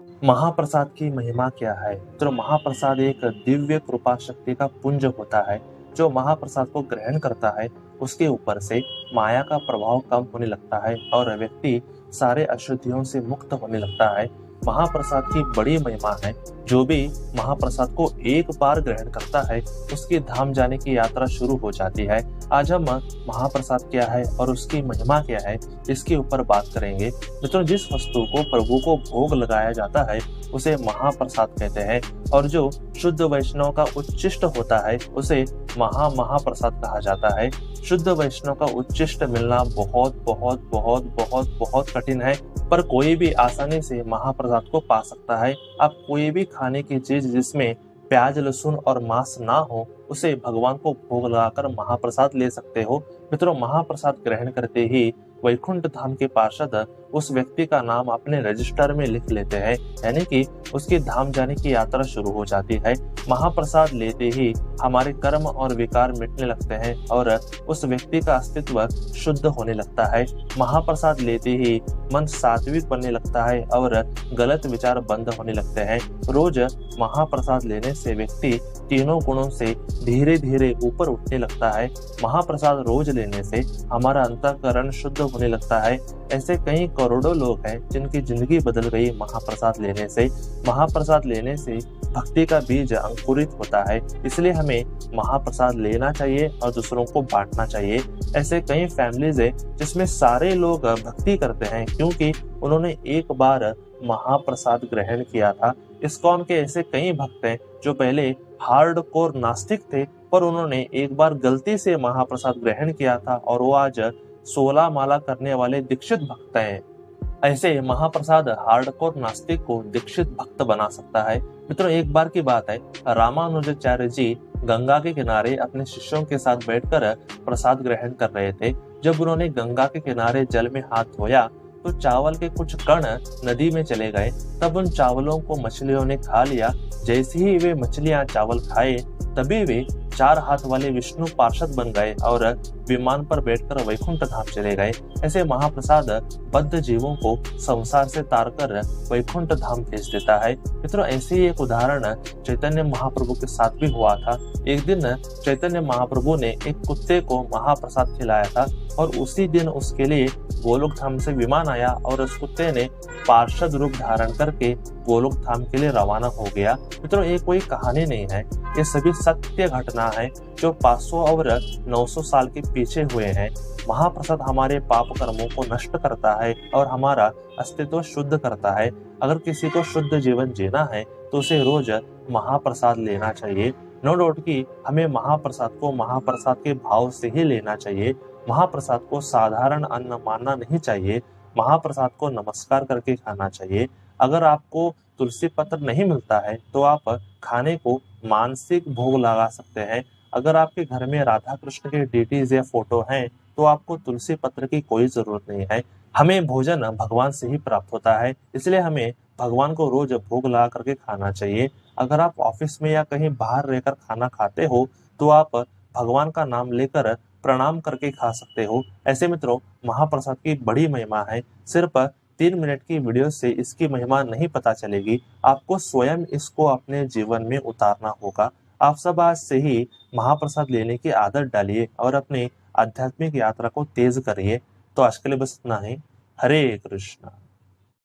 महाप्रसाद की महिमा क्या है? तो महाप्रसाद एक दिव्य कृपा शक्ति का पुंज होता है। जो महाप्रसाद को ग्रहण करता है, उसके ऊपर से माया का प्रभाव कम होने लगता है और व्यक्ति सारे अशुद्धियों से मुक्त होने लगता है। महाप्रसाद की बड़ी महिमा है। जो भी महाप्रसाद को एक बार ग्रहण करता है, उसकी धाम जाने की यात्रा शुरू हो जाती है। आज हम महाप्रसाद क्या है और उसकी महिमा क्या है, इसके ऊपर बात करेंगे। मित्रों, जिस वस्तु को प्रभु को भोग लगाया जाता है, उसे महाप्रसाद कहते हैं और जो शुद्ध वैष्णव का उच्चिष्ट होता है, उसे महाप्रसाद कहा जाता है। शुद्ध वैष्णव का उच्चिष्ट मिलना बहुत बहुत बहुत बहुत बहुत कठिन है, पर कोई भी आसानी से महाप्रसाद को पा सकता है। आप कोई भी खाने की चीज जिसमें प्याज, लहसुन और मांस ना हो, उसे भगवान को भोग लगाकर महाप्रसाद ले सकते हो। मित्रों, महाप्रसाद ग्रहण करते ही वैकुंठ धाम के पार्षद उस व्यक्ति का नाम अपने रजिस्टर में लिख लेते हैं, यानी कि उसकी धाम जाने की यात्रा शुरू हो जाती है। महाप्रसाद लेते ही हमारे कर्म और विकार मिटने लगते हैं और उस व्यक्ति का अस्तित्व शुद्ध होने लगता है। महाप्रसाद लेते ही मन सात्विक बनने लगता है और गलत विचार बंद होने लगते हैं। रोज महाप्रसाद लेने से व्यक्ति तीनों गुणों से धीरे धीरे ऊपर उठने लगता है। महाप्रसाद रोज लेने से हमारा अंतःकरण शुद्ध होने लगता है। ऐसे कई करोड़ों लोग हैं जिनकी जिंदगी बदल गई महाप्रसाद लेने से। महाप्रसाद लेने से भक्ति का बीज अंकुरित होता है, इसलिए हमें महाप्रसाद लेना चाहिए और दूसरों को बांटना चाहिए। ऐसे कई फैमिलीज है जिसमें सारे लोग भक्ति करते हैं क्योंकि उन्होंने एक बार महाप्रसाद ग्रहण किया था। इस्कॉन के ऐसे कई भक्त हैं जो पहले हार्डकोर नास्तिक थे, पर उन्होंने एक बार गलती से महाप्रसाद ग्रहण किया था और वो आज 16 माला करने वाले दीक्षित भक्त हैं। ऐसे महाप्रसाद हार्डकोर नास्तिक को दीक्षित भक्त बना सकता है। मित्रों, एक बार की बात है, रामानुजाचार्य जी गंगा के किनारे अपने शिष्यों के साथ बैठकर प्रसाद ग्रहण कर रहे थे। जब उन्होंने गंगा के किनारे जल में हाथ धोया तो चावल के कुछ कण नदी में चले गए। तब उन चावलों को मछलियों ने खा लिया। जैसे ही वे मछलियां चावल खाए, तभी वे 4 हाथ वाले विष्णु पार्षद बन गए और विमान पर बैठकर वैकुंठ धाम चले गए। ऐसे महाप्रसाद बद्ध जीवों को संसार से तारकर वैकुंठ धाम भेज देता है। मित्रों, ऐसे ही एक उदाहरण चैतन्य महाप्रभु के साथ भी हुआ था। एक दिन चैतन्य महाप्रभु ने एक कुत्ते को महाप्रसाद खिलाया था और उसी दिन उसके लिए गोलोक धाम से विमान आया और उस कुत्ते ने पार्षद रूप धारण करके गोलोक धाम के लिए रवाना हो गया। मित्रों, ये कोई कहानी नहीं है, ये सभी सत्य घटना है जो 500 और 900 साल के पीछे हुए हैं। महाप्रसाद हमारे पाप कर्मों को नष्ट करता है और हमारा अस्तित्व शुद्ध करता है। अगर किसी को शुद्ध जीवन जीना है तो उसे रोज महाप्रसाद लेना चाहिए। नो डाउट कि हमें महाप्रसाद को महाप्रसाद के भाव से ही लेना चाहिए। महाप्रसाद को साधारण अन्न मानना नहीं चाहिए। महाप्रसाद को नमस्कार करके खाना चाहिए। अगर आपको तुलसी पत्र नहीं मिलता है तो आप खाने को मानसिक भोग लगा सकते हैं। अगर आपके घर में राधा कृष्ण के डीटीज या फोटो हैं तो आपको तुलसी पत्र की कोई जरूरत नहीं है। हमें भोजन भगवान से ही प्राप्त होता है, इसलिए हमें भगवान को रोज भोग लगा करके खाना चाहिए। अगर आप ऑफिस में या कहीं बाहर रहकर खाना खाते हो तो आप भगवान का नाम लेकर प्रणाम करके खा सकते हो। ऐसे मित्रों, महाप्रसाद की बड़ी महिमा है। सिर्फ 3 मिनट की वीडियो से इसकी महिमा नहीं पता चलेगी, आपको स्वयं इसको अपने जीवन में उतारना होगा। आप सब आज से ही महाप्रसाद लेने की आदत डालिए और अपनी आध्यात्मिक यात्रा को तेज करिए। तो आज के लिए बस इतना ही। हरे कृष्णा।